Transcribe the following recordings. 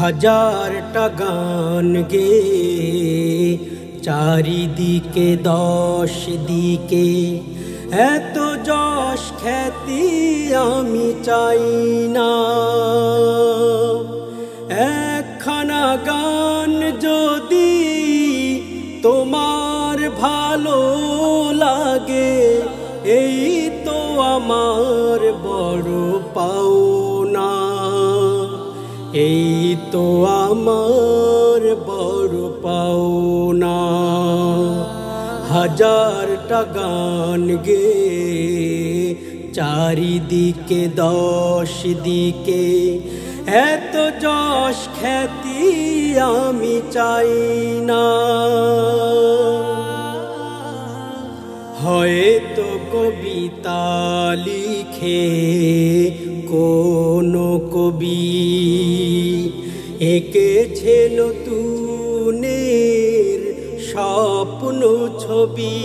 হাজারটা গান গে চারিদিকে দশ দিকে এত যশ খ্যাতি আমি চাই না। একখানা গান যদি তোমার ভালো লাগে এই তো আমার বড় পাওনা, এই তো আমার বড় পাওনা। হাজারটা গান গে চারিদিকে দশ দিকে এত যশ খ্যাতি আমি চাই না। হয়তো কবিতা লিখে কোন কবি এঁকেছে নতুনের স্বপ্ন ছবি,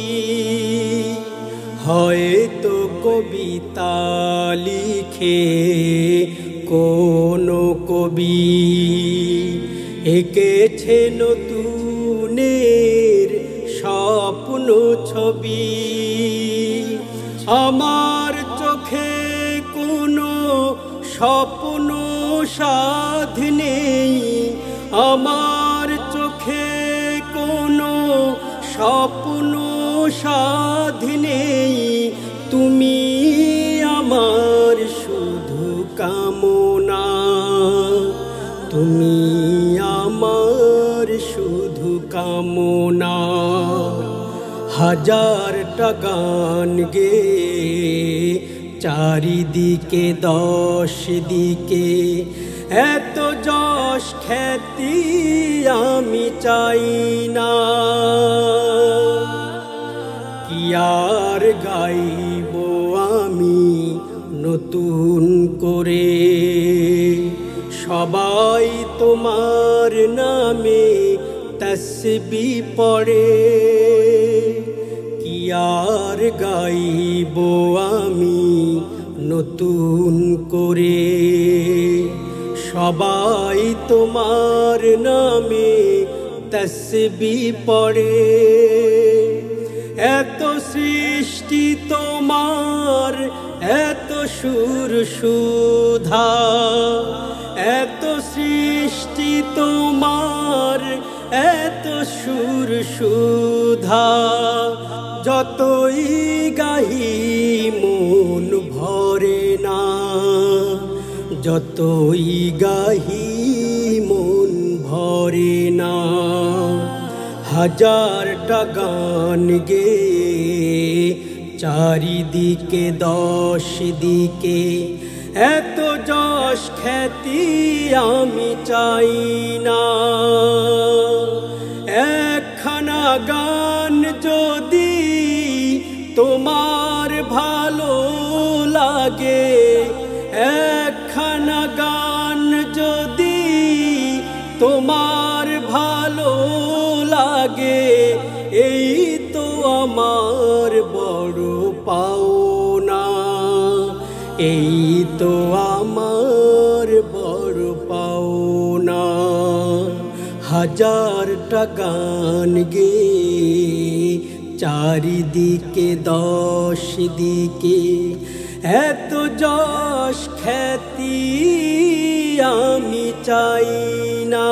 হয়তো কবিতা লিখে কোন কবি এঁকেছে নতুনের স্বপ্ন ছবি। আমার চোখে কোনো স্বপ্ন সাধ নেই, আমার চোখে কোনো স্বপ্ন সাধ নেই, তুমি আমার শুধু কামনা, তুমি আমার শুধু কামনা। হাজারটা গান গে চারিদিকে দশ দিকে এত যশ খ্যাতি আমি চাই না। কি আর গাইব আমি নতুন করে, সবাই তোমার নামে তসবিহ পড়ে। কি আর গাইব আমি নতুন করে, সবাই তোমার নামে তসবিহ পড়ে। এত সৃষ্টি তোমার এত সুর সুধা, এত সৃষ্টি তোমার এত সুর সুধা, যতই গাহি মন ভরে না, যতই গাহি মন ভরে না। হাজারটা গান গে চারিদিকে দশ দিকে এত যশ খ্যাতি আমি চাই না। একখানা গান যদি তোমার ভালো লাগে, একখানা গান যদি তোমার ভালো লাগে এই তো আমার বড় পাওনা, এই তো আমার বড় পাওনা। হাজারটা গান গে চারিদিকে দশ দিকে এত যশ খ্যাতি আমি চাই না।